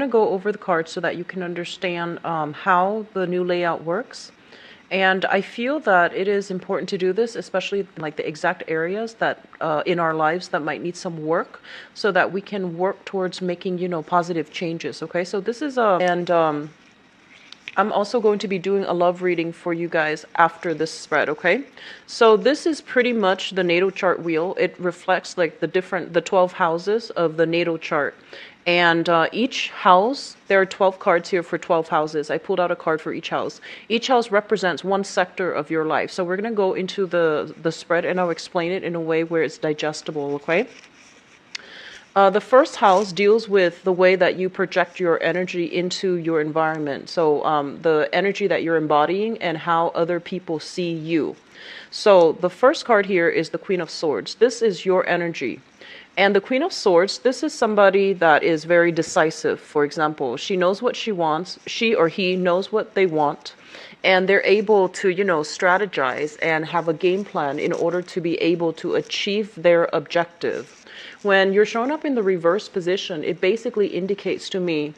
going to go over the cards so that you can understand how the new layout works. And I feel that it is important to do this, especially like the exact areas that in our lives that might need some work, so that we can work towards making, positive changes. Okay, so this is I'm also going to be doing a love reading for you guys after this spread, okay? So this is pretty much the natal chart wheel. It reflects like the 12 houses of the natal chart. And each house, there are 12 cards here for 12 houses. I pulled out a card for each house. Each house represents one sector of your life. So we're going to go into the spread, and I'll explain it in a way where it's digestible, okay? The first house deals with the way that you project your energy into your environment. So the energy that you're embodying and how other people see you. So the first card here is the Queen of Swords. This is your energy. And the Queen of Swords, this is somebody that is very decisive. For example, she knows what she wants. She or he knows what they want. And they're able to, strategize and have a game plan in order to be able to achieve their objective. When you're showing up in the reverse position, it basically indicates to me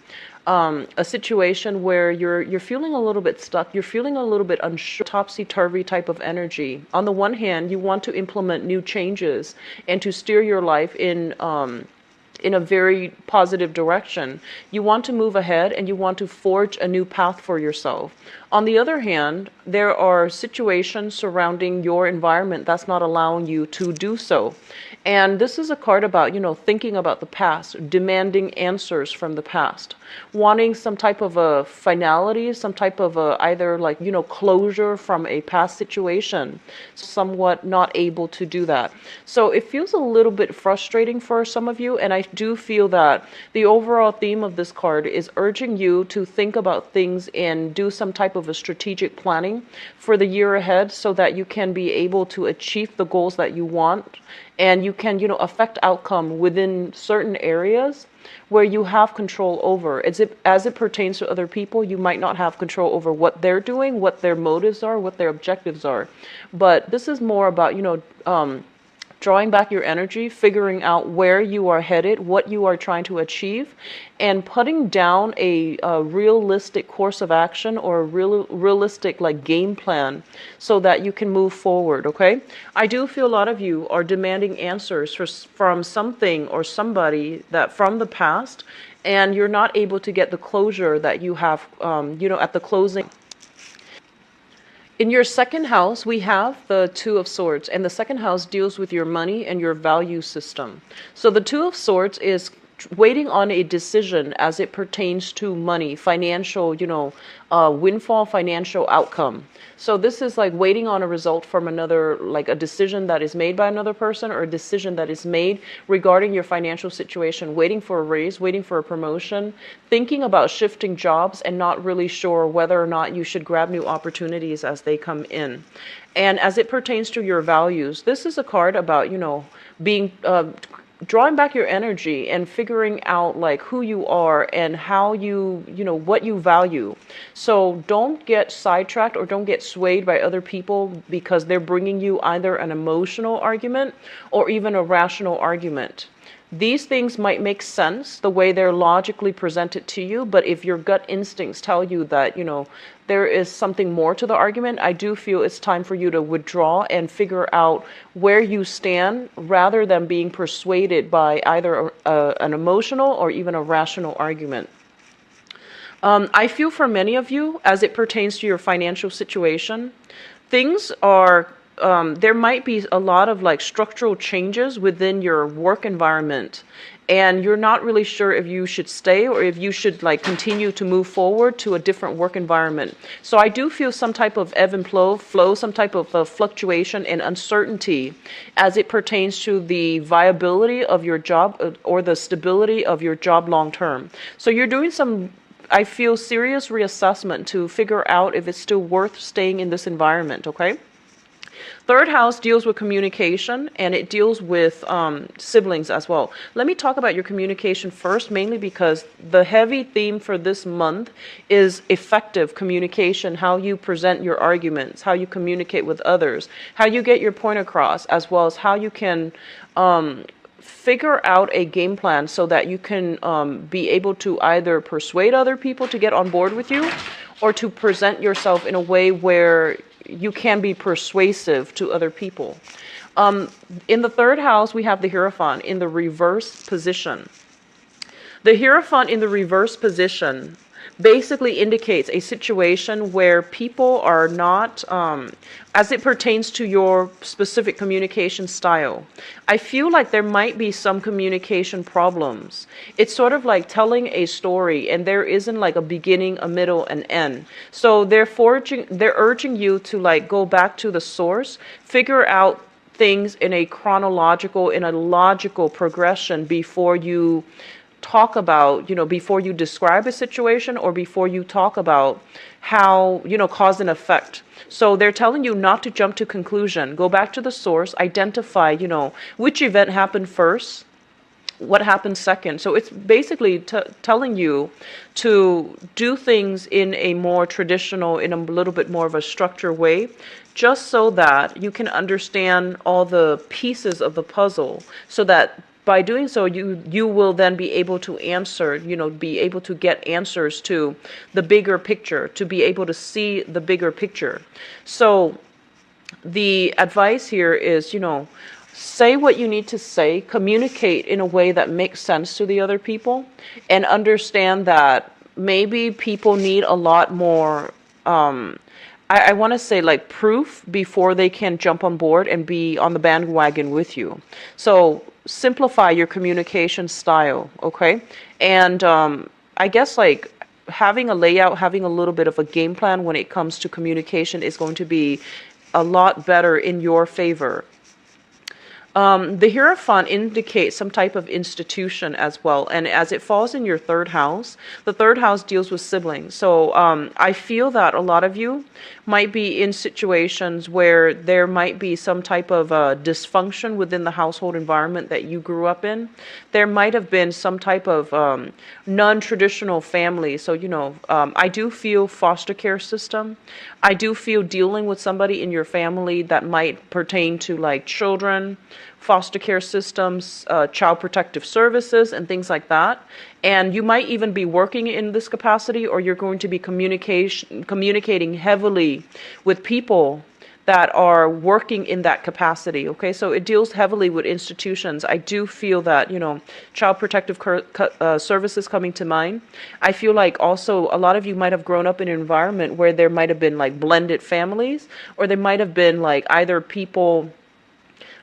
a situation where you're feeling a little bit stuck, you're feeling a little bit unsure, topsy-turvy type of energy. On the one hand, you want to implement new changes and to steer your life in a very positive direction. You want to move ahead and you want to forge a new path for yourself. On the other hand, there are situations surrounding your environment that's not allowing you to do so. And this is a card about, thinking about the past, demanding answers from the past, wanting some type of a finality, some type of either like, closure from a past situation, somewhat not able to do that. So it feels a little bit frustrating for some of you. And I do feel that the overall theme of this card is urging you to think about things and do some type of a strategic planning for the year ahead so that you can be able to achieve the goals that you want. And you can, affect outcome within certain areas where you have control over. As it pertains to other people, you might not have control over what they're doing, what their motives are, what their objectives are. But this is more about, drawing back your energy, figuring out where you are headed, what you are trying to achieve, and putting down a realistic course of action or a realistic like game plan so that you can move forward, okay? I do feel a lot of you are demanding answers from something or somebody that from the past, and you're not able to get the closure that you have, at the closing. In your second house, we have the Two of Swords, and the second house deals with your money and your value system. So the Two of Swords is waiting on a decision as it pertains to money, financial, windfall, financial outcome. So this is like waiting on a result from another, like a decision that is made by another person or a decision that is made regarding your financial situation, waiting for a raise, waiting for a promotion, thinking about shifting jobs and not really sure whether or not you should grab new opportunities as they come in. And as it pertains to your values, this is a card about, being drawing back your energy and figuring out like who you are and how what you value. So don't get sidetracked or don't get swayed by other people because they're bringing you either an emotional argument or even a rational argument. These things might make sense the way they're logically presented to you, but if your gut instincts tell you that, there is something more to the argument, I do feel it's time for you to withdraw and figure out where you stand rather than being persuaded by either an emotional or even a rational argument. I feel for many of you, as it pertains to your financial situation, things are there might be a lot of like structural changes within your work environment, and you're not really sure if you should stay or if you should like continue to move forward to a different work environment. So I do feel some type of ebb and flow, some type of fluctuation and uncertainty as it pertains to the viability of your job or the stability of your job long term. So you're doing some, I feel, serious reassessment to figure out if it's still worth staying in this environment, okay? Third house deals with communication, and it deals with siblings as well. Let me talk about your communication first, mainly because the heavy theme for this month is effective communication, how you present your arguments, how you communicate with others, how you get your point across, as well as how you can figure out a game plan so that you can be able to either persuade other people to get on board with you, or to present yourself in a way where you can be persuasive to other people. In the third house, we have the Hierophant in the reverse position. The Hierophant in the reverse position basically indicates a situation where people are not, as it pertains to your specific communication style, I feel like there might be some communication problems. It's sort of like telling a story and there isn't like a beginning, a middle, and end. So they're urging you to like go back to the source, figure out things in a chronological, in a logical progression before you talk about, before you describe a situation, or before you talk about how, cause and effect. So they're telling you not to jump to conclusion. Go back to the source, identify, which event happened first, what happened second. So it's basically telling you to do things in a more traditional, in a little bit more of a structured way, just so that you can understand all the pieces of the puzzle, so that by doing so, you will then be able to answer, be able to get answers to the bigger picture, to be able to see the bigger picture. So the advice here is, say what you need to say, communicate in a way that makes sense to the other people, and understand that maybe people need a lot more, I want to say like proof before they can jump on board and be on the bandwagon with you. So simplify your communication style, okay? And I guess like having a layout, having a little bit of a game plan when it comes to communication is going to be a lot better in your favor. The Hierophant indicates some type of institution as well, and as it falls in your third house, the third house deals with siblings. So I feel that a lot of you might be in situations where there might be some type of dysfunction within the household environment that you grew up in. There might have been some type of non-traditional family. So, I do feel foster care system. I do feel dealing with somebody in your family that might pertain to like children, foster care systems, child protective services, and things like that. And you might even be working in this capacity, or you're going to be communicating heavily with people that are working in that capacity. Okay, so it deals heavily with institutions. I do feel that, child protective services coming to mind. I feel like also a lot of you might have grown up in an environment where there might have been like blended families, or there might have been like either people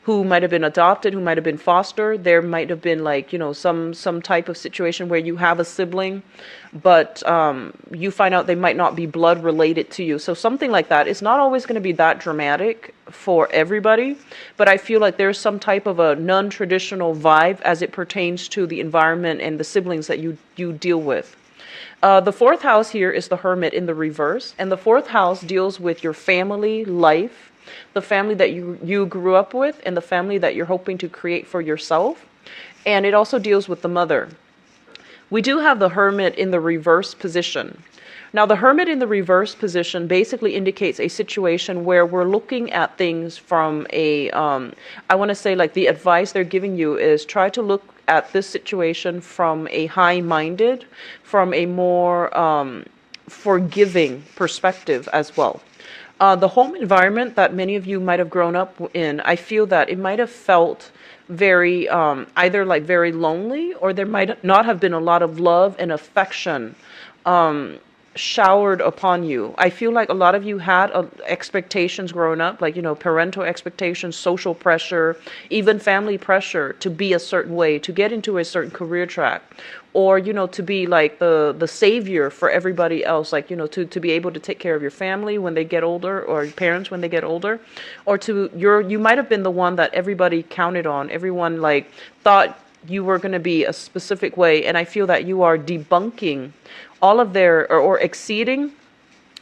who might have been adopted, who might have been fostered. There might have been like, some type of situation where you have a sibling, but you find out they might not be blood related to you. So something like that. It's not always going to be that dramatic for everybody, but I feel like there's some type of a non-traditional vibe as it pertains to the environment and the siblings that you deal with. The fourth house here is the Hermit in the reverse, and the fourth house deals with your family life, the family that you grew up with, and the family that you're hoping to create for yourself. And it also deals with the mother. We do have the Hermit in the reverse position. Now, the Hermit in the reverse position basically indicates a situation where we're looking at things from a, I want to say like the advice they're giving you is try to look at this situation from a high-minded, from a more forgiving perspective as well. The home environment that many of you might have grown up in, I feel that it might have felt very, either like very lonely, or there might not have been a lot of love and affection showered upon you. I feel like a lot of you had expectations growing up, like, parental expectations, social pressure, even family pressure to be a certain way, to get into a certain career track, or, to be like the savior for everybody else, like, to be able to take care of your family when they get older, or your parents when they get older, or you might have been the one that everybody counted on. Everyone like thought you were going to be a specific way, and I feel that you are debunking all of their, or exceeding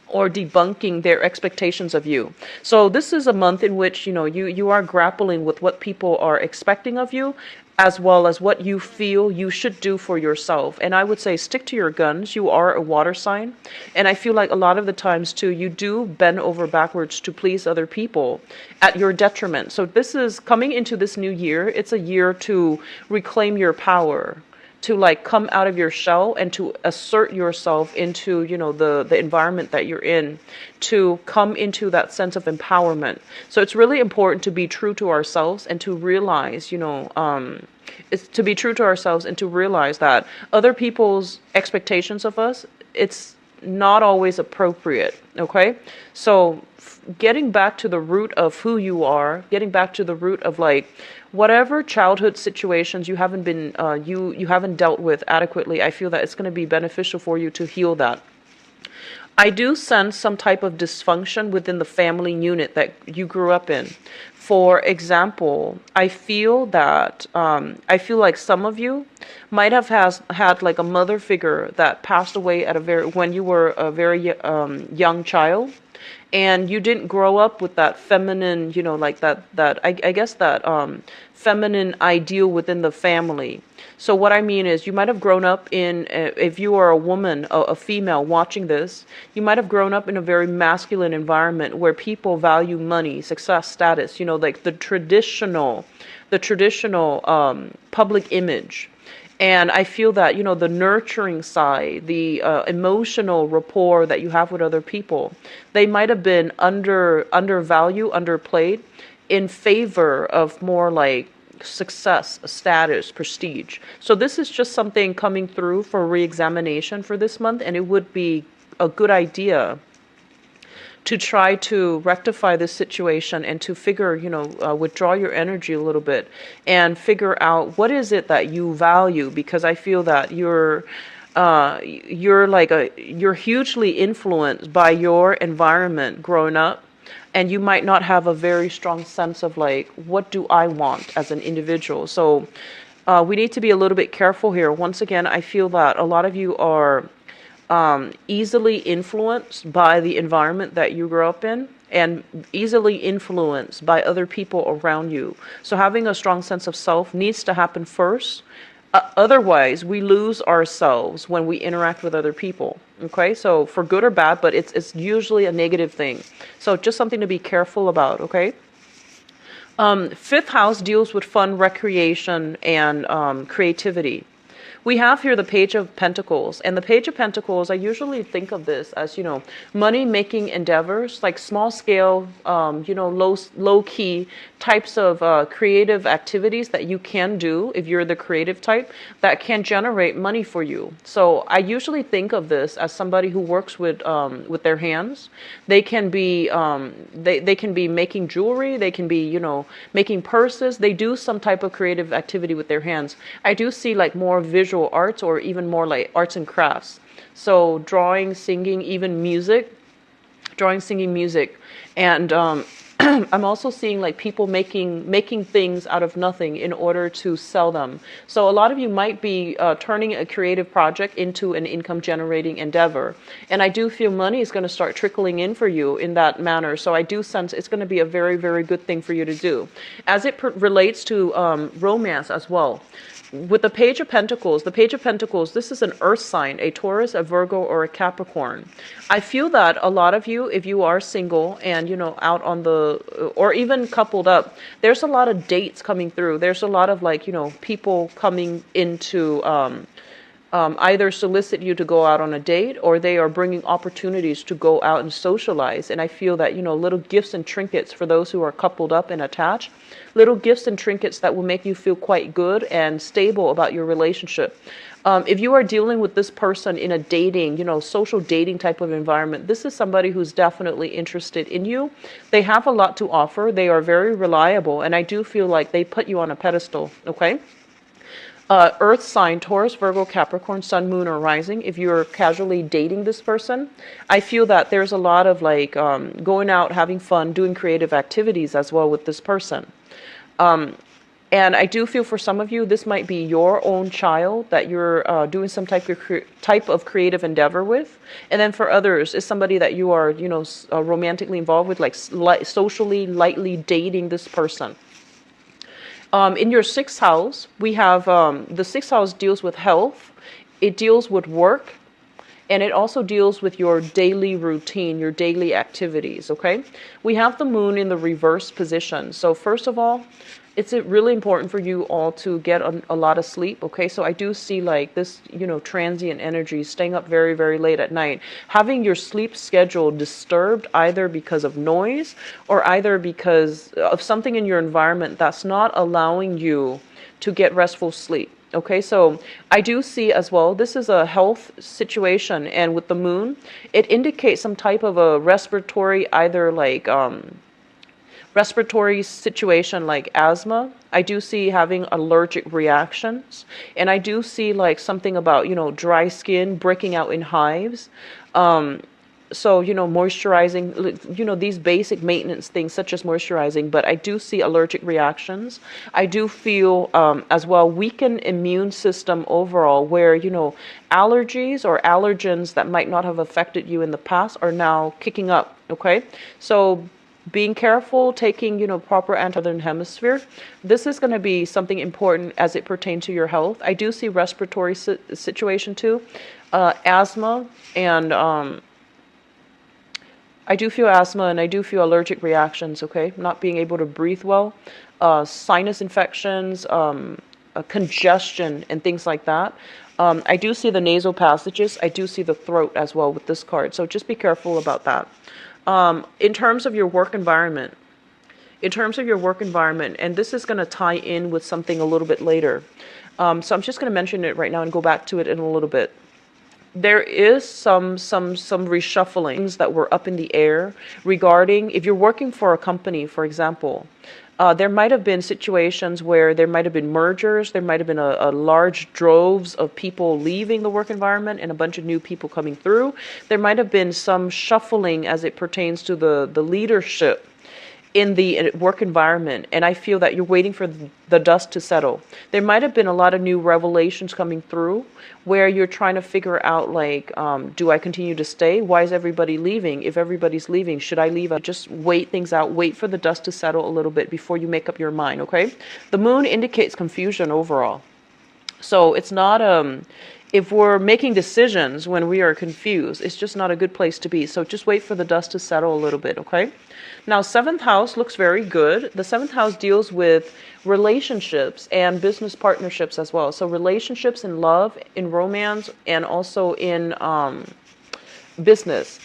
or debunking their expectations of you. So this is a month in which, you are grappling with what people are expecting of you, as well as what you feel you should do for yourself. And I would say stick to your guns. You are a water sign. And I feel like a lot of the times too, you do bend over backwards to please other people at your detriment. So this is coming into this new year. It's a year to reclaim your power, to like come out of your shell and to assert yourself into, you know, the environment that you're in, to come into that sense of empowerment. So it's really important to be true to ourselves and to realize, you know, it's to be true to ourselves and to realize that other people's expectations of us, it's not always appropriate. Okay, so getting back to the root of who you are, getting back to the root of like whatever childhood situations you haven't been you haven't dealt with adequately, I feel that it's going to be beneficial for you to heal that. I do sense some type of dysfunction within the family unit that you grew up in. For example, I feel that I feel like some of you might have had like a mother figure that passed away at a when you were a very young child, and you didn't grow up with that feminine, you know, like I guess that feminine ideal within the family. So what I mean is, you might have grown up in, if you are a woman, a female watching this, you might have grown up in a very masculine environment where people value money, success, status, you know, like the traditional public image. And I feel that, you know, the nurturing side, the emotional rapport that you have with other people, they might have been undervalued, underplayed in favor of more like success, status, prestige. So this is just something coming through for re-examination for this month, and it would be a good idea to try to rectify this situation and to figure, you know, withdraw your energy a little bit and figure out what is it that you value, because I feel that you're hugely influenced by your environment growing up, and you might not have a very strong sense of like, what do I want as an individual? So we need to be a little bit careful here. Once again, I feel that a lot of you are easily influenced by the environment that you grew up in, and easily influenced by other people around you. So having a strong sense of self needs to happen first. Otherwise, we lose ourselves when we interact with other people. Okay, so for good or bad, but it's usually a negative thing. So just something to be careful about. Okay. Fifth house deals with fun, recreation, and creativity. We have here the Page of Pentacles, and the Page of Pentacles, I usually think of this as, you know, money-making endeavors, like small-scale, you know, low-key types of creative activities that you can do if you're the creative type that can generate money for you. So I usually think of this as somebody who works with their hands. They can be they can be making jewelry. They can be, you know, making purses. They do some type of creative activity with their hands. I do see like more visual arts, or even more like arts and crafts. So drawing, singing, even music, drawing, singing, music. And I'm also seeing like people making things out of nothing in order to sell them. So a lot of you might be turning a creative project into an income generating endeavor. And I do feel money is going to start trickling in for you in that manner. So I do sense it's going to be a very, very good thing for you to do. As it relates to romance as well. With the Page of Pentacles, this is an earth sign, a Taurus, a Virgo, or a Capricorn. I feel that a lot of you, if you are single and, you know, out on the, or even coupled up, there's a lot of dates coming through. There's a lot of like, you know, people coming into, either solicit you to go out on a date, or they are bringing opportunities to go out and socialize. And I feel that, you know, little gifts and trinkets for those who are coupled up and attached, little gifts and trinkets that will make you feel quite good and stable about your relationship. If you are dealing with this person in a dating, you know, social dating type of environment, this is somebody who's definitely interested in you. They have a lot to offer. They are very reliable. And I do feel like they put you on a pedestal. Okay. Earth sign, Taurus, Virgo, Capricorn, Sun, Moon, or Rising. If you're casually dating this person, I feel that there's a lot of like going out, having fun, doing creative activities as well with this person. And I do feel for some of you, this might be your own child that you're doing some type of creative endeavor with. And then for others, it's somebody that you are, you know, romantically involved with, like socially, lightly dating this person. In your sixth house, we have the sixth house deals with health, it deals with work, and it also deals with your daily routine, your daily activities, okay? We have the moon in the reverse position. So first of all, it's really important for you all to get a lot of sleep, okay? So I do see like this, transient energy, staying up very, very late at night. Having your sleep schedule disturbed either because of noise or either because of something in your environment that's not allowing you to get restful sleep. Okay, so I do see as well, this is a health situation, and with the moon, it indicates some type of a respiratory, either like respiratory situation like asthma. I do see having allergic reactions, and I do see like something about, dry skin breaking out in hives. So, moisturizing, these basic maintenance things such as moisturizing, but I do see allergic reactions. I do feel as well weakened immune system overall where, allergies or allergens that might not have affected you in the past are now kicking up, okay? So being careful, taking, proper anti-southern hemisphere. This is going to be something important as it pertains to your health. I do see respiratory situation too, asthma, and I do feel asthma and I do feel allergic reactions, okay? Not being able to breathe well, sinus infections, congestion, and things like that. I do see the nasal passages. I do see the throat as well with this card. So just be careful about that. In terms of your work environment, and this is going to tie in with something a little bit later. So I'm just going to mention it right now and go back to it in a little bit. There is some reshufflings that were up in the air regarding if you're working for a company, for example. There might have been situations where there might have been mergers, there might have been a large droves of people leaving the work environment and a bunch of new people coming through. There might have been some shuffling as it pertains to the leadership in the work environment, and I feel that you're waiting for the dust to settle. There might have been a lot of new revelations coming through where you're trying to figure out like, do I continue to stay? Why is everybody leaving? If everybody's leaving, should I leave? Just wait things out, wait for the dust to settle a little bit before you make up your mind, okay? The moon indicates confusion overall. So it's not, if we're making decisions when we are confused, it's just not a good place to be. So just wait for the dust to settle a little bit, okay? Now, seventh house looks very good. The seventh house deals with relationships and business partnerships as well. So relationships in love, in romance, and also in business.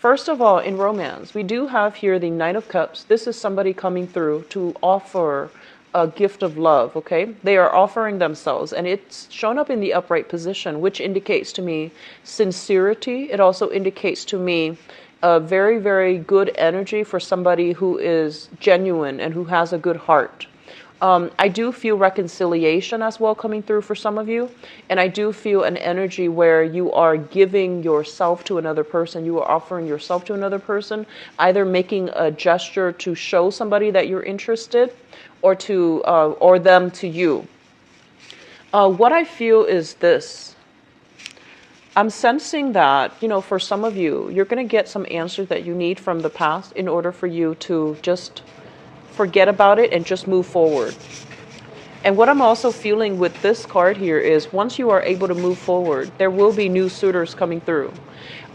First of all, in romance, we do have here the Knight of Cups. This is somebody coming through to offer a gift of love, okay? They are offering themselves, and it's shown up in the upright position, which indicates to me sincerity. It also indicates to me a very, very good energy for somebody who is genuine and who has a good heart. I do feel reconciliation as well coming through for some of you, and I do feel an energy where you are giving yourself to another person, you are offering yourself to another person, either making a gesture to show somebody that you're interested, or them to you. What I feel is this. I'm sensing that, for some of you, you're going to get some answers that you need from the past in order for you to just forget about it and just move forward. And what I'm also feeling with this card here is once you are able to move forward, there will be new suitors coming through.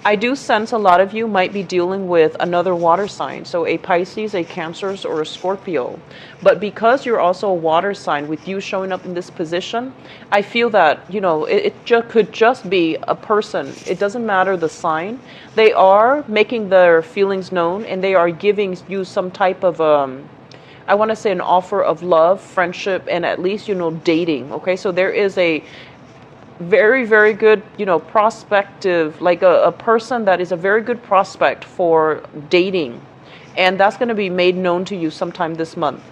I do sense a lot of you might be dealing with another water sign, so a Pisces, a Cancer, or a Scorpio. But because you're also a water sign, with you showing up in this position, I feel that, could just be a person. It doesn't matter the sign. They are making their feelings known, and they are giving you some type of, I want to say an offer of love, friendship, and at least, dating. Okay, so there is a very, very good, prospective, like a person that is a very good prospect for dating. And that's going to be made known to you sometime this month.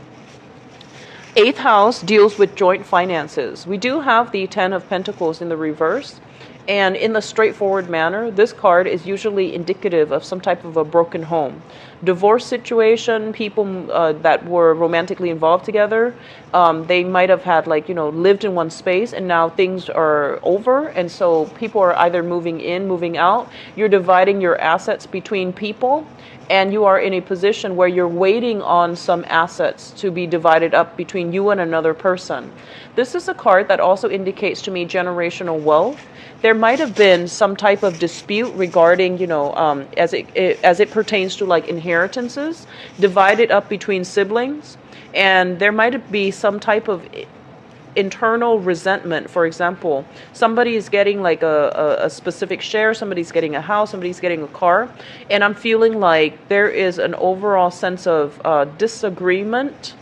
Eighth house deals with joint finances. We do have the Ten of Pentacles in the reverse. And in the straightforward manner, this card is usually indicative of some type of a broken home. divorce situation, people that were romantically involved together, they might have had like, lived in one space, and now things are over. And so people are either moving in, moving out. You're dividing your assets between people, and you are in a position where you're waiting on some assets to be divided up between you and another person. This is a card that also indicates to me generational wealth. There might have been some type of dispute regarding, as it pertains to like inheritances, divided up between siblings, and there might be some type of internal resentment. For example, somebody is getting like a specific share, somebody's getting a house, somebody's getting a car, and I'm feeling like there is an overall sense of disagreement.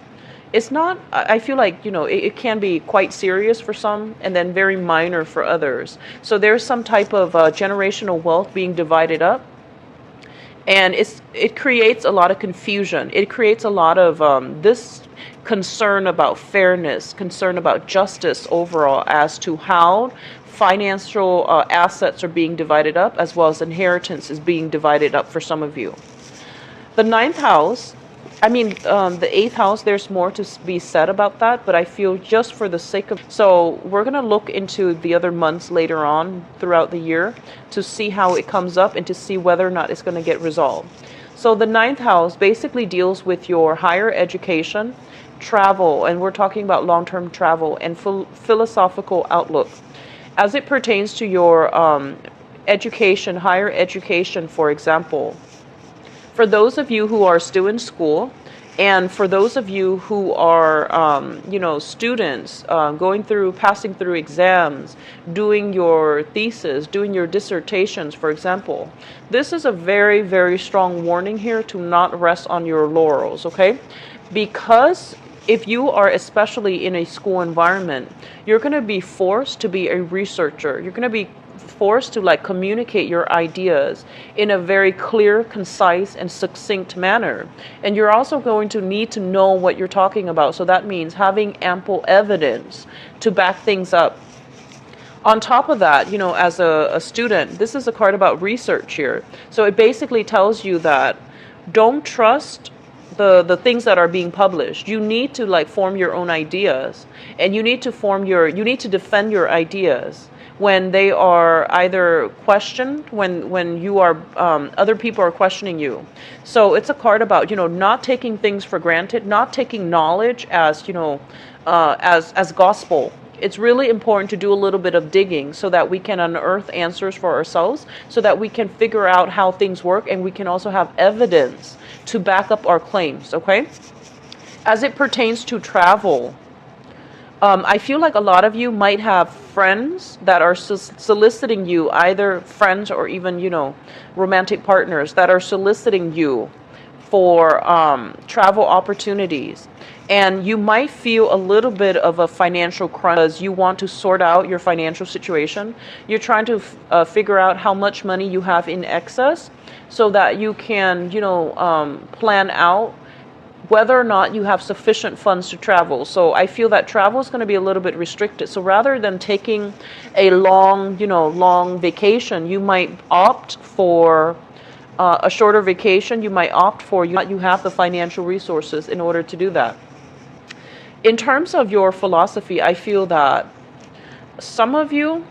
It's not, I feel like, it can be quite serious for some and then very minor for others. So there's some type of generational wealth being divided up. And it creates a lot of confusion. It creates a lot of this concern about fairness, concern about justice overall as to how financial assets are being divided up, as well as inheritance is being divided up for some of you. The ninth house, the eighth house, there's more to be said about that, but I feel just for the sake of... So we're going to look into the other months later on throughout the year to see how it comes up and to see whether or not it's going to get resolved. So the ninth house basically deals with your higher education, travel, and we're talking about long-term travel and philosophical outlook. As it pertains to your education, higher education, for example, for those of you who are still in school, and for those of you who are, students passing through exams, doing your thesis, doing your dissertations, for example, this is a very, very strong warning here to not rest on your laurels, okay? Because if you are especially in a school environment, you're going to be forced to be a researcher. You're going to be forced to like communicate your ideas in a very clear, concise, and succinct manner. And you're also going to need to know what you're talking about. So that means having ample evidence to back things up. On top of that, as a student, this is a card about research here. So it basically tells you that don't trust the things that are being published. You need to like form your own ideas, and you need to defend your ideas when they are either questioned, when you are other people are questioning you. So it's a card about not taking things for granted, not taking knowledge as as gospel. It's really important to do a little bit of digging so that we can unearth answers for ourselves, so that we can figure out how things work, and we can also have evidence to back up our claims, okay? As it pertains to travel, I feel like a lot of you might have friends that are soliciting you, either friends or even, romantic partners that are soliciting you for travel opportunities. And you might feel a little bit of a financial crunch because you want to sort out your financial situation. You're trying to figure out how much money you have in excess so that you can, plan out whether or not you have sufficient funds to travel. So I feel that travel is going to be a little bit restricted. So rather than taking a long vacation, you might opt for a shorter vacation. You might opt for you have the financial resources in order to do that. In terms of your philosophy, I feel that some of you,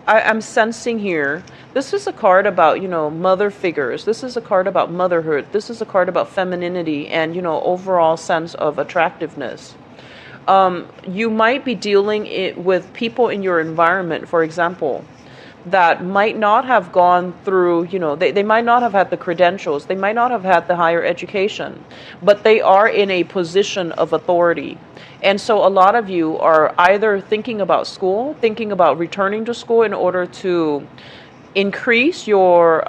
I'm sensing here, this is a card about, mother figures. This is a card about motherhood. This is a card about femininity and, overall sense of attractiveness. You might be dealing with people in your environment, for example, that might not have gone through, they might not have had the credentials, they might not have had the higher education, but they are in a position of authority. And so a lot of you are either thinking about school, thinking about returning to school in order to increase your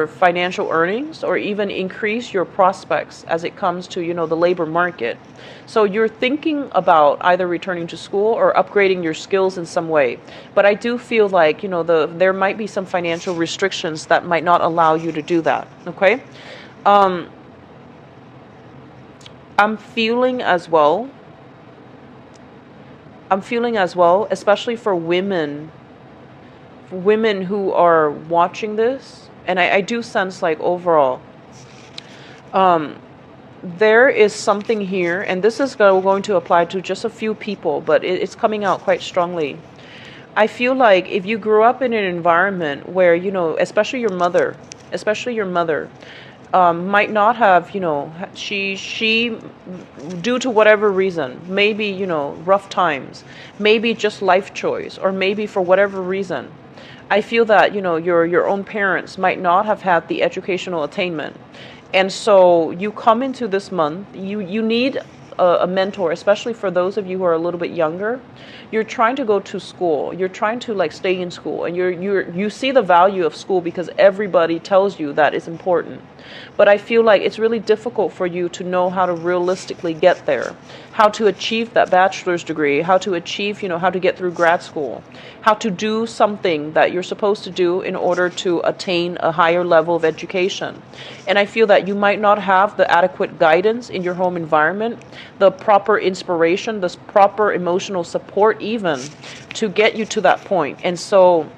financial earnings, or even increase your prospects as it comes to, the labor market. So you're thinking about either returning to school or upgrading your skills in some way. But I do feel like, there might be some financial restrictions that might not allow you to do that. Okay? I'm feeling as well, especially for women who are watching this And I do sense like overall, there is something here, and this is going to apply to just a few people, but it's coming out quite strongly. I feel like if you grew up in an environment where, especially your mother, might not have, she, due to whatever reason, maybe, rough times, maybe just life choice, or maybe for whatever reason, I feel that, your own parents might not have had the educational attainment. And so you come into this month, you need a mentor, especially for those of you who are a little bit younger. You're trying to go to school. You're trying to like stay in school, and you see the value of school because everybody tells you that it's important. But I feel like it's really difficult for you to know how to realistically get there, how to achieve that bachelor's degree, how to achieve, how to get through grad school, how to do something that you're supposed to do in order to attain a higher level of education. And I feel that you might not have the adequate guidance in your home environment, the proper inspiration, the proper emotional support even to get you to that point. And so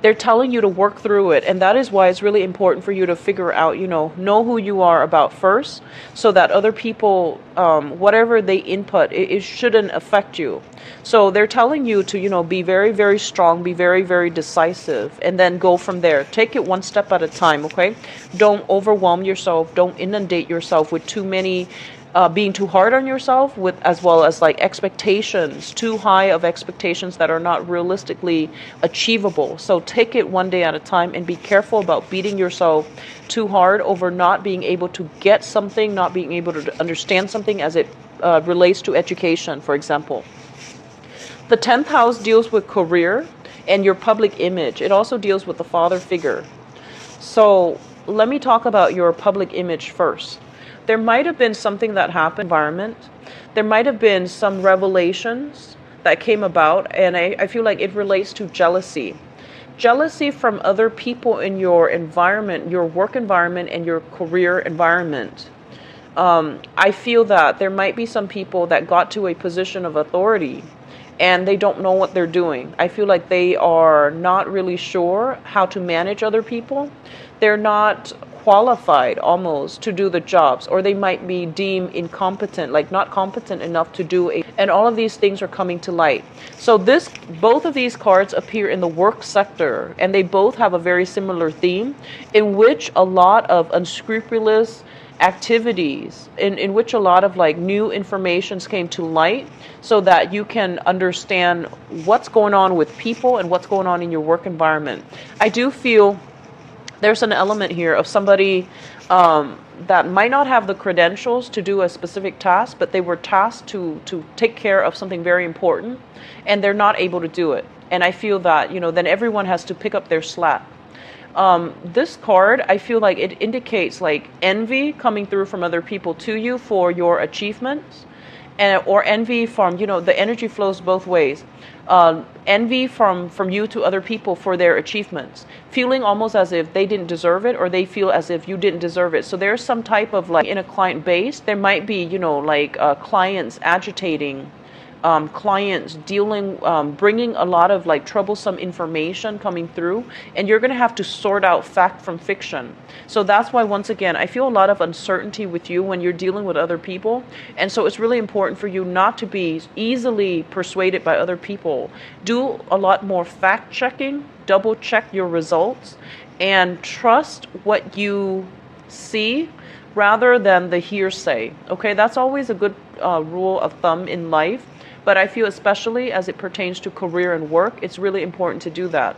they're telling you to work through it, and that is why it's really important for you to figure out, know who you are about first, so that other people, whatever they input, it shouldn't affect you. So they're telling you to, be very, very strong, be very, very decisive, and then go from there. Take it one step at a time, okay? Don't overwhelm yourself. Don't inundate yourself with too many being too hard on yourself, with as well as like expectations, too high of expectations that are not realistically achievable. So take it one day at a time, and be careful about beating yourself too hard over not being able to get something, not being able to understand something as it relates to education, for example. The 10th house deals with career and your public image. It also deals with the father figure. So let me talk about your public image first. There might have been something that happened in the environment. There might have been some revelations that came about, and I feel like it relates to jealousy. Jealousy from other people in your environment, your work environment, and your career environment. I feel that there might be some people that got to a position of authority and they don't know what they're doing. I feel like they are not really sure how to manage other people. They're not qualified almost to do the jobs, or they might be deemed incompetent, like not competent enough to do it. And all of these things are coming to light. So both of these cards appear in the work sector, and they both have a very similar theme in which a lot of unscrupulous activities, in which a lot of like new informations came to light, so that you can understand what's going on with people and what's going on in your work environment. I do feel there's an element here of somebody that might not have the credentials to do a specific task, but they were tasked to take care of something very important, and they're not able to do it. And I feel that, then everyone has to pick up their slack. This card, I feel like it indicates like envy coming through from other people to you for your achievements, or envy from, the energy flows both ways. Envy from you to other people for their achievements, feeling almost as if they didn't deserve it, or they feel as if you didn't deserve it. So there's some type of like in a client base, there might be, clients agitating, clients dealing, bringing a lot of like troublesome information coming through, and you're going to have to sort out fact from fiction. So that's why, once again, I feel a lot of uncertainty with you when you're dealing with other people. And so it's really important for you not to be easily persuaded by other people. Do a lot more fact checking, double check your results, and trust what you see rather than the hearsay. Okay, that's always a good rule of thumb in life. But I feel especially as it pertains to career and work, it's really important to do that.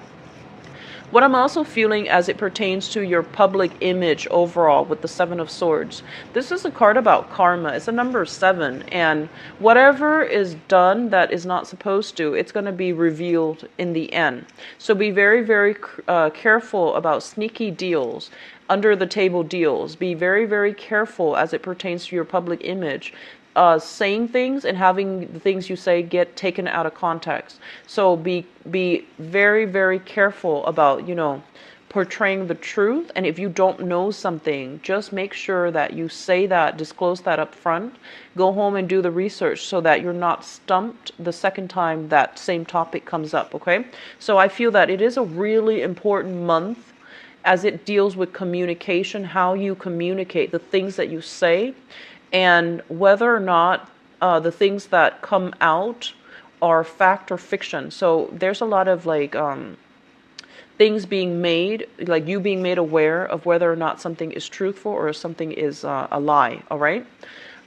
What I'm also feeling as it pertains to your public image overall with the Seven of Swords, this is a card about karma. It's a number 7, and whatever is done that is not supposed to, it's going to be revealed in the end. So be very, very careful about sneaky deals, under the table deals. Be very, very careful as it pertains to your public image. Saying things and having the things you say get taken out of context. So be very, very careful about, portraying the truth. And if you don't know something, just make sure that you say that, disclose that up front. Go home and do the research so that you're not stumped the second time that same topic comes up, okay? So I feel that it is a really important month as it deals with communication, how you communicate, the things that you say, and whether or not the things that come out are fact or fiction. So there's a lot of like things being made, like you being made aware of whether or not something is truthful or something is a lie. All right.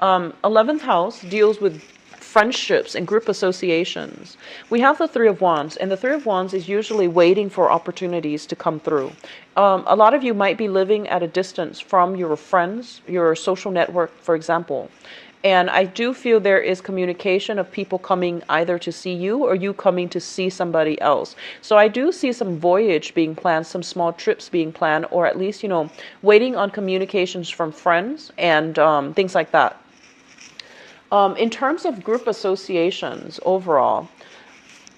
11th house deals with friendships and group associations. We have the Three of Wands, and the Three of Wands is usually waiting for opportunities to come through. A lot of you might be living at a distance from your friends, your social network, for example. And I do feel there is communication of people coming either to see you or you coming to see somebody else. So I do see some voyage being planned, some small trips being planned, or at least, waiting on communications from friends and things like that. In terms of group associations overall,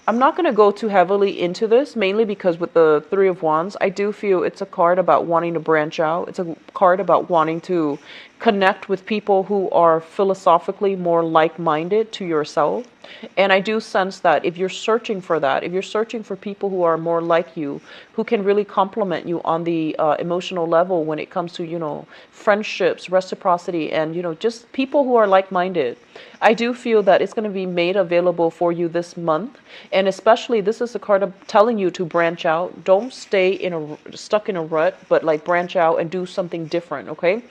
I'm not going to go too heavily into this, mainly because with the Three of Wands, I do feel it's a card about wanting to branch out. It's a card about wanting to connect with people who are philosophically more like-minded to yourself. And I do sense that if you're searching for that, if you're searching for people who are more like you, who can really complement you on the emotional level when it comes to, friendships, reciprocity, and, just people who are like-minded, I do feel that it's going to be made available for you this month. And especially, this is a card of telling you to branch out. Don't stay stuck in a rut, but like branch out and do something different, okay?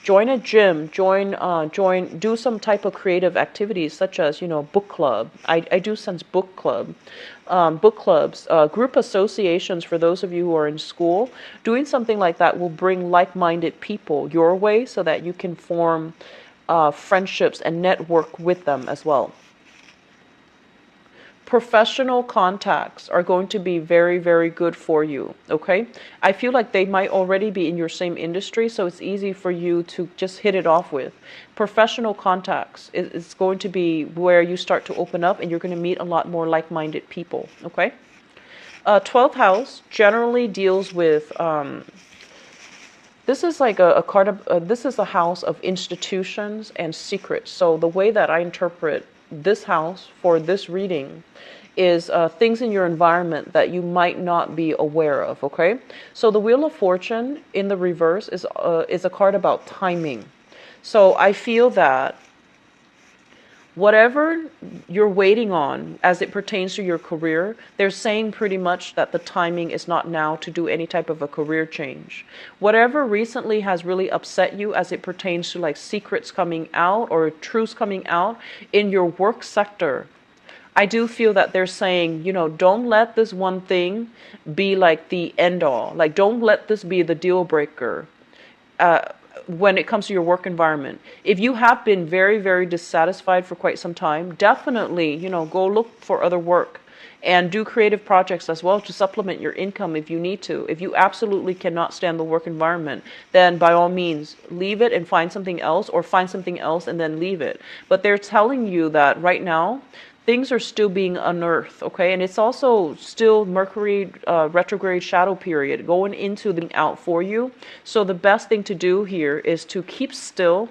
Join a gym, do some type of creative activities such as, book club. I do sense book club, book clubs, group associations for those of you who are in school. Doing something like that will bring like-minded people your way so that you can form friendships and network with them as well. Professional contacts are going to be very, very good for you, okay? I feel like they might already be in your same industry, so it's easy for you to just hit it off with. Professional contacts is going to be where you start to open up and you're going to meet a lot more like-minded people, okay? 12th house generally deals with, this is like a card of, this is a house of institutions and secrets. So the way that I interpret this house for this reading is things in your environment that you might not be aware of, okay? So the Wheel of Fortune in the reverse is a card about timing. So I feel that whatever you're waiting on as it pertains to your career, they're saying pretty much that the timing is not now to do any type of a career change. Whatever recently has really upset you as it pertains to like secrets coming out or truths coming out in your work sector, I do feel that they're saying, don't let this one thing be like the end all. Like, don't let this be the deal breaker. When it comes to your work environment. If you have been very, very dissatisfied for quite some time, definitely, go look for other work and do creative projects as well to supplement your income if you need to. If you absolutely cannot stand the work environment, then by all means, leave it and find something else, or find something else and then leave it. But they're telling you that right now, things are still being unearthed, okay? And it's also still Mercury retrograde shadow period going into the out for you. So the best thing to do here is to keep still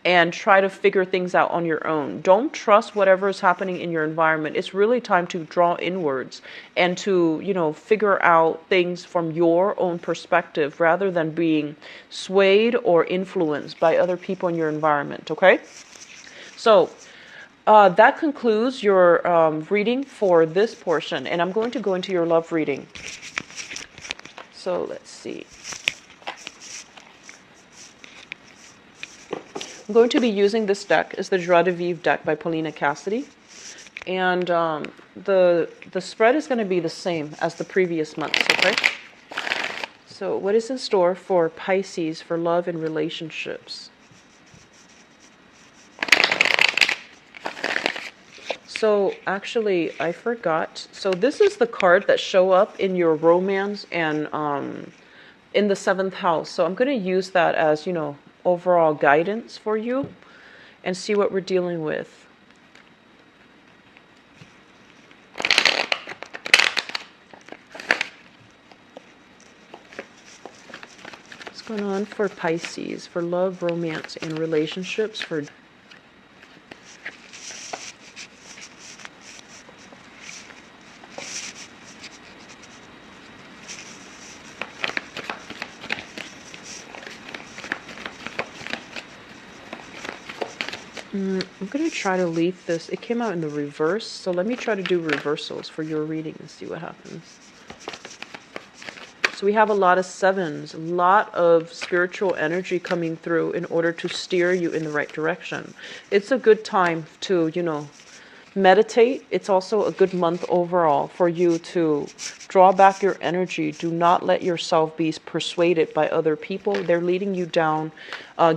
and try to figure things out on your own. Don't trust whatever is happening in your environment. It's really time to draw inwards and to, figure out things from your own perspective rather than being swayed or influenced by other people in your environment, okay? So that concludes your reading for this portion, and I'm going to go into your love reading. So let's see. I'm going to be using this deck. It's the Joie de Vivre deck by Paulina Cassidy. And the spread is going to be the same as the previous months, okay? So what is in store for Pisces for love and relationships? So actually, I forgot. So this is the card that show up in your romance and in the 7th house. So I'm going to use that as, overall guidance for you and see what we're dealing with. What's going on for Pisces for love, romance, and relationships for I'm going to try to leave this. It came out in the reverse, so let me try to do reversals for your reading and see what happens. So we have a lot of sevens, a lot of spiritual energy coming through in order to steer you in the right direction. It's a good time to, meditate. It's also a good month overall for you to draw back your energy. Do not let yourself be persuaded by other people. They're leading you down,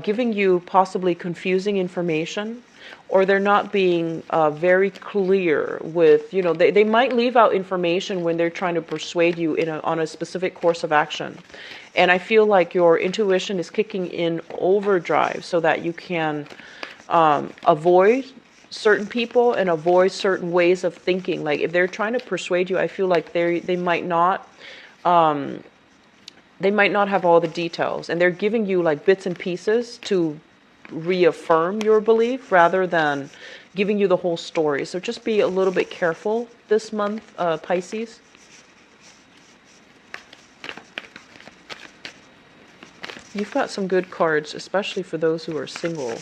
giving you possibly confusing information, or they're not being very clear with, they might leave out information when they're trying to persuade you on a specific course of action. And I feel like your intuition is kicking in overdrive so that you can avoid certain people and avoid certain ways of thinking. Like if they're trying to persuade you, I feel like they might not have all the details, and they're giving you like bits and pieces to reaffirm your belief rather than giving you the whole story. So just be a little bit careful this month, Pisces. You've got some good cards, especially for those who are single.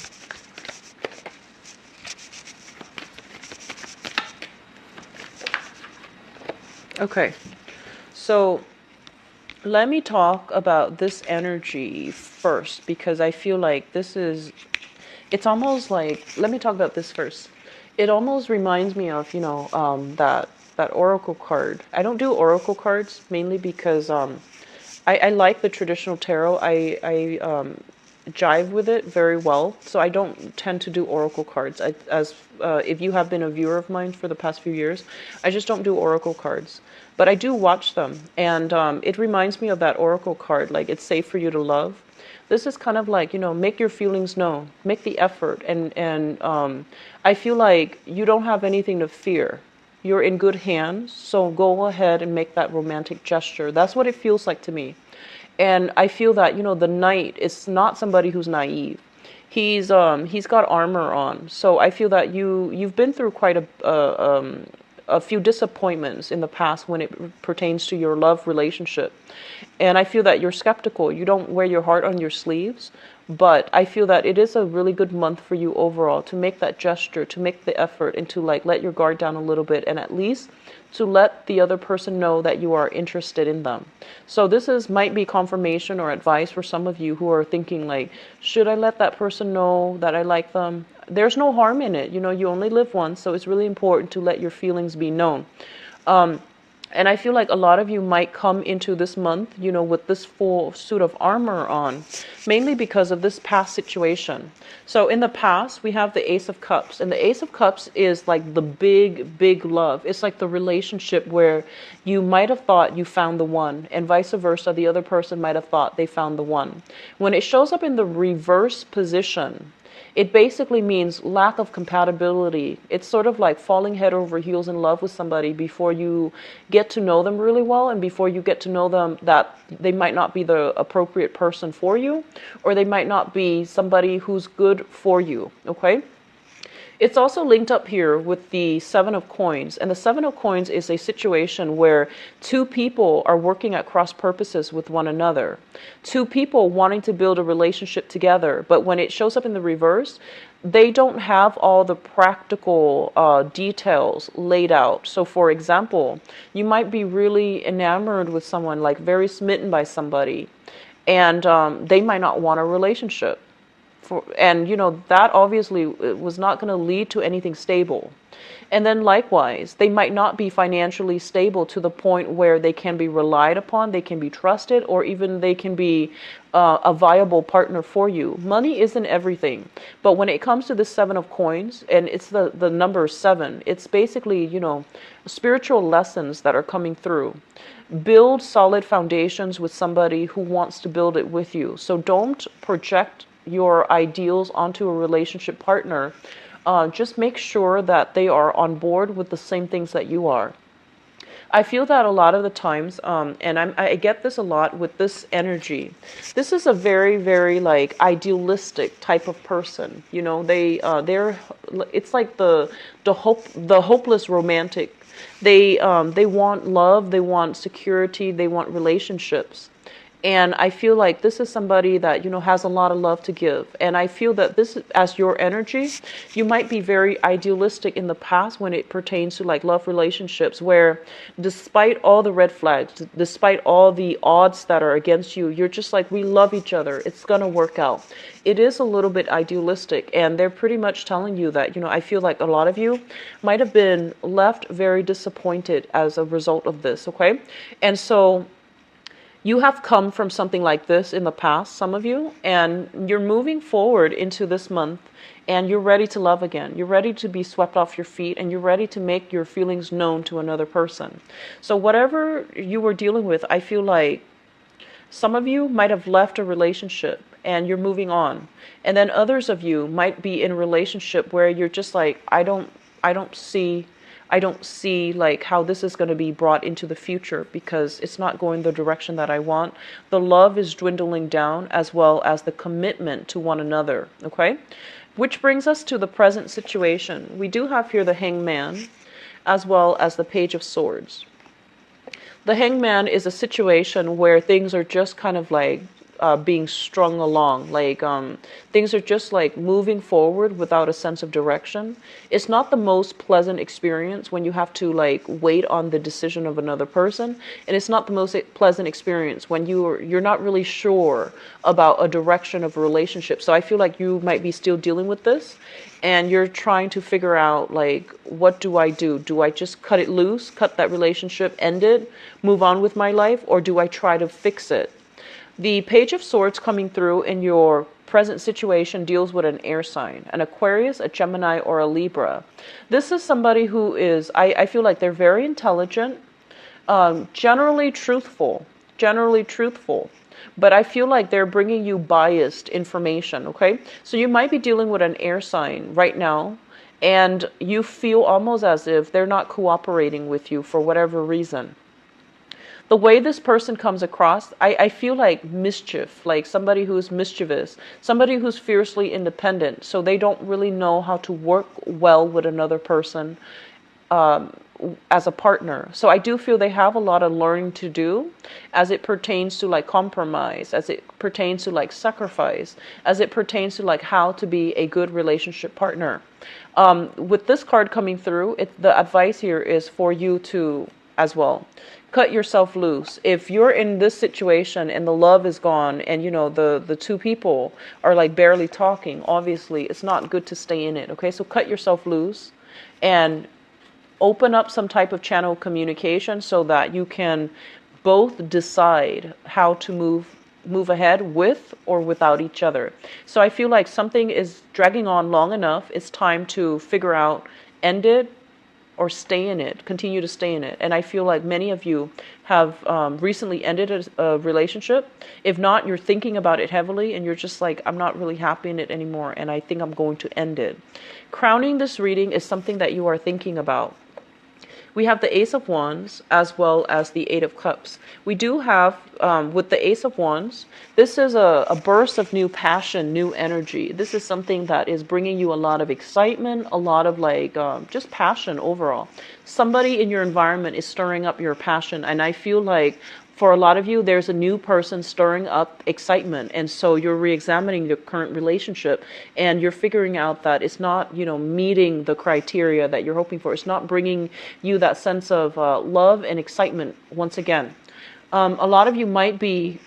Okay, so let me talk about this energy first, because I feel like it's almost like, let me talk about this first. It almost reminds me of, that oracle card. I don't do oracle cards mainly because I like the traditional tarot. I jive with it very well, so I don't tend to do oracle cards. If you have been a viewer of mine for the past few years, I just don't do oracle cards. But I do watch them, and it reminds me of that oracle card, like it's safe for you to love. This is kind of like, make your feelings known, make the effort, and I feel like you don't have anything to fear. You're in good hands, so go ahead and make that romantic gesture. That's what it feels like to me. And I feel that, the knight is not somebody who's naive. He's got armor on. So I feel that you've been through quite a few disappointments in the past when it pertains to your love relationship. And I feel that you're skeptical. You don't wear your heart on your sleeves. But I feel that it is a really good month for you overall to make that gesture, to make the effort, and to like let your guard down a little bit, and at least to let the other person know that you are interested in them. So this might be confirmation or advice for some of you who are thinking like, should I let that person know that I like them? There's no harm in it. You only live once, so it's really important to let your feelings be known. And I feel like a lot of you might come into this month, with this full suit of armor on, mainly because of this past situation. So in the past, we have the Ace of Cups, and the Ace of Cups is like the big, big love. It's like the relationship where you might have thought you found the one, and vice versa, the other person might have thought they found the one. When it shows up in the reverse position, it basically means lack of compatibility. It's sort of like falling head over heels in love with somebody before you get to know them really well, and before you get to know them that they might not be the appropriate person for you, or they might not be somebody who's good for you, okay? It's also linked up here with the Seven of Coins. And the Seven of Coins is a situation where two people are working at cross purposes with one another. Two people wanting to build a relationship together. But when it shows up in the reverse, they don't have all the practical details laid out. So for example, you might be really enamored with someone, like very smitten by somebody, and they might not want a relationship. And that obviously was not going to lead to anything stable. And then likewise, they might not be financially stable to the point where they can be relied upon, they can be trusted, or even they can be a viable partner for you. Money isn't everything. But when it comes to the Seven of Coins, and it's the number 7, it's basically, spiritual lessons that are coming through. Build solid foundations with somebody who wants to build it with you. So don't project your ideals onto a relationship partner. Just make sure that they are on board with the same things that you are. I feel that a lot of the times, and I get this a lot with this energy. This is a very, very like idealistic type of person. It's like the hopeless romantic. They want love, they want security, they want relationships. And I feel like this is somebody that, has a lot of love to give. And I feel that this, as your energy, you might be very idealistic in the past when it pertains to like love relationships, where despite all the red flags, despite all the odds that are against you, you're just like, we love each other. It's going to work out. It is a little bit idealistic. And they're pretty much telling you that, I feel like a lot of you might have been left very disappointed as a result of this. Okay. And so, you have come from something like this in the past, some of you, and you're moving forward into this month and you're ready to love again. You're ready to be swept off your feet and you're ready to make your feelings known to another person. So whatever you were dealing with, I feel like some of you might have left a relationship and you're moving on. And then others of you might be in a relationship where you're just like, I don't see like how this is going to be brought into the future because it's not going the direction that I want. The love is dwindling down as well as the commitment to one another. Okay. Which brings us to the present situation. We do have here the Hangman as well as the Page of Swords. The Hangman is a situation where things are just kind of like being strung along, like things are just like moving forward without a sense of direction. It's not the most pleasant experience when you have to like wait on the decision of another person, and it's not the most pleasant experience when you're not really sure about a direction of a relationship. So I feel like you might be still dealing with this, and you're trying to figure out like, what do I do? Do I just cut it loose, cut that relationship, end it, move on with my life, or do I try to fix it? The Page of Swords coming through in your present situation deals with an air sign, an Aquarius, a Gemini, or a Libra. This is somebody who is, I feel like they're very intelligent, generally truthful, but I feel like they're bringing you biased information, okay? So you might be dealing with an air sign right now, and you feel almost as if they're not cooperating with you for whatever reason. The way this person comes across, I feel like mischief, like somebody who's mischievous, somebody who's fiercely independent, so they don't really know how to work well with another person as a partner. So I do feel they have a lot of learning to do as it pertains to like compromise, as it pertains to like sacrifice, as it pertains to like how to be a good relationship partner. With this card coming through, the advice here is for you to, as well, cut yourself loose. If you're in this situation and the love is gone and the two people are like barely talking, obviously it's not good to stay in it. Okay, so cut yourself loose and open up some type of channel of communication so that you can both decide how to move ahead with or without each other. So I feel like something is dragging on long enough. It's time to figure out, end it or stay in it, continue to stay in it. And I feel like many of you have recently ended a relationship. If not, you're thinking about it heavily and you're just like, I'm not really happy in it anymore and I think I'm going to end it. Crowning this reading is something that you are thinking about. We have the Ace of Wands as well as the Eight of Cups. We do have, with the Ace of Wands, this is a burst of new passion, new energy. This is something that is bringing you a lot of excitement, a lot of like just passion overall. Somebody in your environment is stirring up your passion, and I feel like for a lot of you, there's a new person stirring up excitement. And so you're re-examining your current relationship and you're figuring out that it's not, meeting the criteria that you're hoping for. It's not bringing you that sense of love and excitement once again. A lot of you might be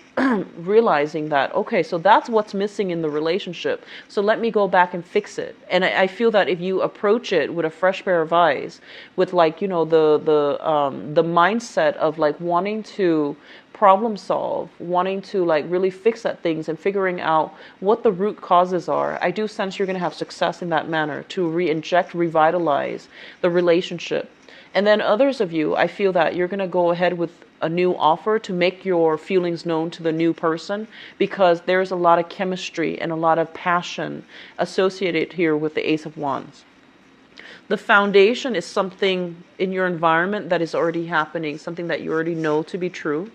realizing that, okay, so that's what's missing in the relationship. So let me go back and fix it. And I feel that if you approach it with a fresh pair of eyes, with like, the mindset of like wanting to problem solve, wanting to like really fix at things and figuring out what the root causes are, I do sense you're going to have success in that manner to re-inject, revitalize the relationship. And then others of you, I feel that you're going to go ahead with a new offer to make your feelings known to the new person, because there's a lot of chemistry and a lot of passion associated here with the Ace of Wands. The foundation is something in your environment that is already happening, something that you already know to be true.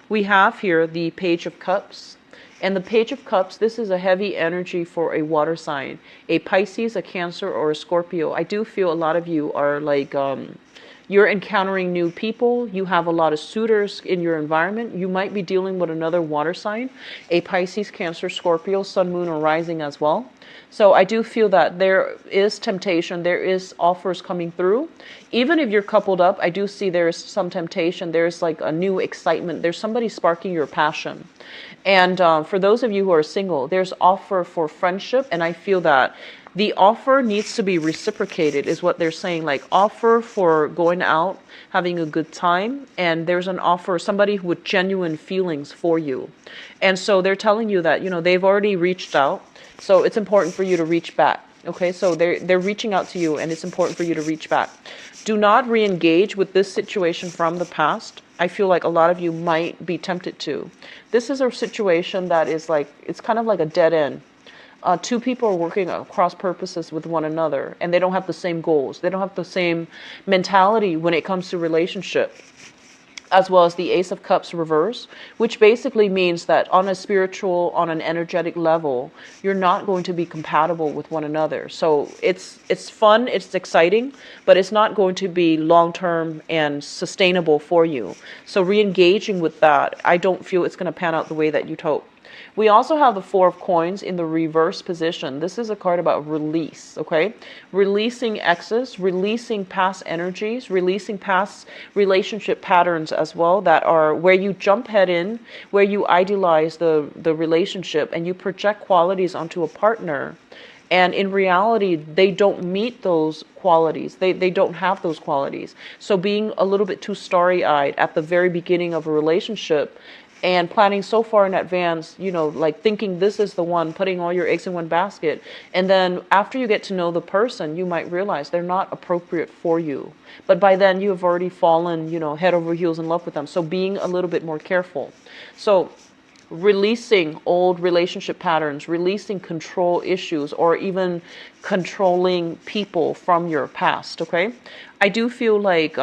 We have here the Page of Cups. And the Page of Cups, this is a heavy energy for a water sign, a Pisces, a Cancer, or a Scorpio. I do feel a lot of you are like, You're encountering new people. You have a lot of suitors in your environment. You might be dealing with another water sign, a Pisces, Cancer, Scorpio, Sun, Moon, or Rising as well. So I do feel that there is temptation. There is offers coming through. Even if you're coupled up, I do see there is some temptation. There's like a new excitement. There's somebody sparking your passion. And for those of you who are single, there's offer for friendship. And I feel that the offer needs to be reciprocated is what they're saying. Like offer for going out, having a good time. And there's an offer, somebody with genuine feelings for you. And so they're telling you that, they've already reached out. So it's important for you to reach back. Okay, so they're reaching out to you and it's important for you to reach back. Do not re-engage with this situation from the past. I feel like a lot of you might be tempted to. This is a situation that is like, it's kind of like a dead end. Two people are working across purposes with one another and they don't have the same goals. They don't have the same mentality when it comes to relationship. As well as the Ace of Cups reverse, which basically means that on a spiritual, on an energetic level, you're not going to be compatible with one another. So it's fun, it's exciting, but it's not going to be long-term and sustainable for you. So re-engaging with that, I don't feel it's going to pan out the way that you'd hope. We also have the Four of Coins in the reverse position. This is a card about release, okay? Releasing exes, releasing past energies, releasing past relationship patterns as well that are where you jump head in, where you idealize the relationship and you project qualities onto a partner. And in reality, they don't meet those qualities. They don't have those qualities. So being a little bit too starry-eyed at the very beginning of a relationship and planning so far in advance, like thinking this is the one, putting all your eggs in one basket. And then after you get to know the person, you might realize they're not appropriate for you. But by then you have already fallen, head over heels in love with them. So being a little bit more careful. So releasing old relationship patterns, releasing control issues, or even controlling people from your past, okay? I do feel like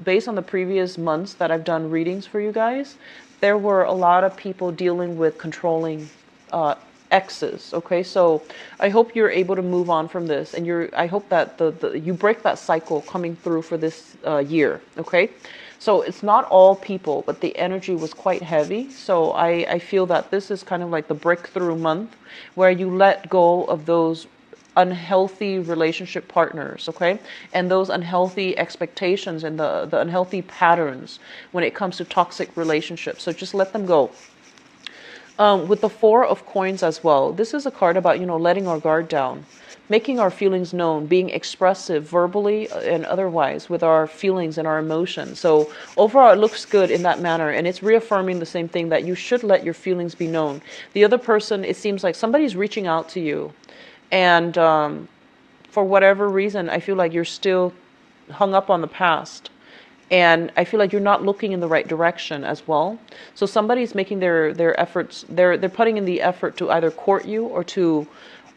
based on the previous months that I've done readings for you guys, there were a lot of people dealing with controlling exes, okay? So I hope you're able to move on from this, and I hope that you break that cycle coming through for this year, okay? So it's not all people, but the energy was quite heavy. So I feel that this is kind of like the breakthrough month where you let go of those unhealthy relationship partners, okay? And those unhealthy expectations and the unhealthy patterns when it comes to toxic relationships. So just let them go. With the Four of Coins as well, this is a card about, letting our guard down, making our feelings known, being expressive verbally and otherwise with our feelings and our emotions. So overall, it looks good in that manner. And it's reaffirming the same thing that you should let your feelings be known. The other person, it seems like somebody's reaching out to you. And for whatever reason, I feel like you're still hung up on the past. And I feel like you're not looking in the right direction as well. So somebody's making their efforts, they're putting in the effort to either court you or to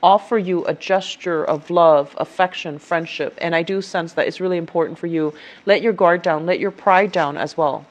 offer you a gesture of love, affection, friendship. And I do sense that it's really important for you. Let your guard down, let your pride down as well.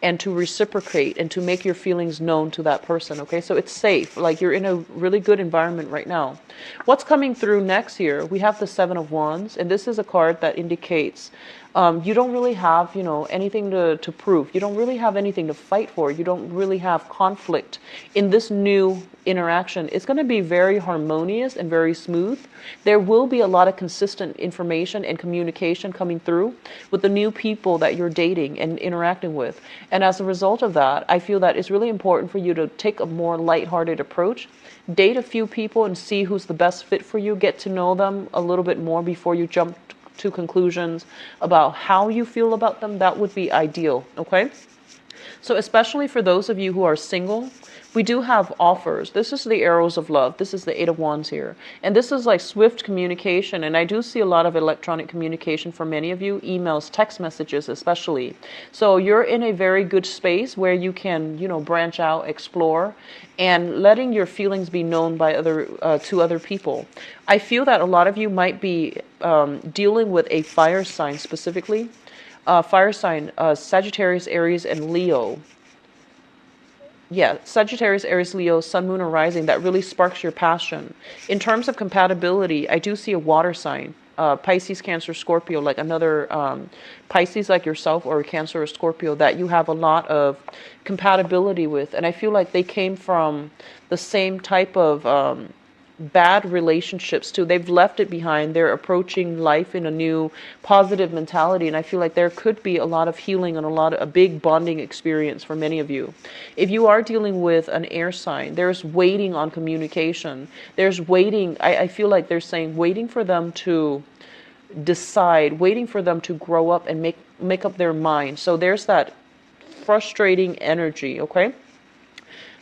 And to reciprocate and to make your feelings known to that person, okay? So it's safe, like you're in a really good environment right now. What's coming through next here? We have the Seven of Wands, and this is a card that indicates you don't really have, anything to prove. You don't really have anything to fight for. You don't really have conflict in this new interaction. It's going to be very harmonious and very smooth. There will be a lot of consistent information and communication coming through with the new people that you're dating and interacting with. And as a result of that, I feel that it's really important for you to take a more lighthearted approach. Date a few people and see who's the best fit for you. Get to know them a little bit more before you jump to conclusions about how you feel about them. That would be ideal, okay? So especially for those of you who are single, we do have offers. This is the Arrows of Love. This is the Eight of Wands here. And this is like swift communication. And I do see a lot of electronic communication for many of you, emails, text messages especially. So you're in a very good space where you can, branch out, explore, and letting your feelings be known by to other people. I feel that a lot of you might be dealing with a fire sign specifically. Fire sign, Sagittarius, Aries, and Leo. Yeah, Sagittarius, Aries, Leo, Sun, Moon, or Rising, that really sparks your passion. In terms of compatibility, I do see a water sign. Pisces, Cancer, Scorpio, like another Pisces like yourself, or Cancer or Scorpio that you have a lot of compatibility with. And I feel like they came from the same type of bad relationships too. They've left it behind. They're approaching life in a new positive mentality, and I feel like there could be a lot of healing and a big bonding experience for many of you. If you are dealing with an air sign, there's waiting on communication. There's waiting. I feel like they're saying waiting for them to decide, waiting for them to grow up and make up their mind. So there's that frustrating energy. Okay.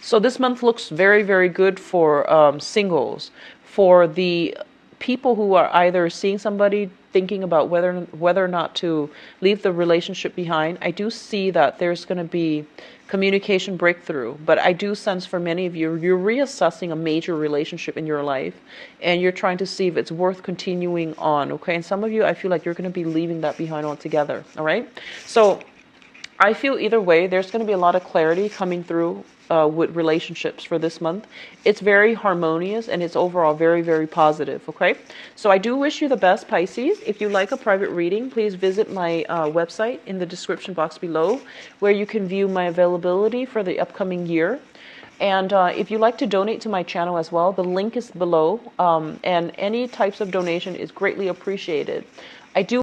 So this month looks very, very good for singles, for the people who are either seeing somebody, thinking about whether or not to leave the relationship behind. I do see that there's going to be communication breakthrough, but I do sense for many of you, you're reassessing a major relationship in your life, and you're trying to see if it's worth continuing on. Okay, and some of you, I feel like you're going to be leaving that behind altogether. All right, so I feel either way, there's going to be a lot of clarity coming through with relationships for this month. It's very harmonious and it's overall very, very positive. Okay, so I do wish you the best, Pisces. If you like a private reading, please visit my website in the description box below, where you can view my availability for the upcoming year. And if you'd like to donate to my channel as well, the link is below, and any types of donation is greatly appreciated. I do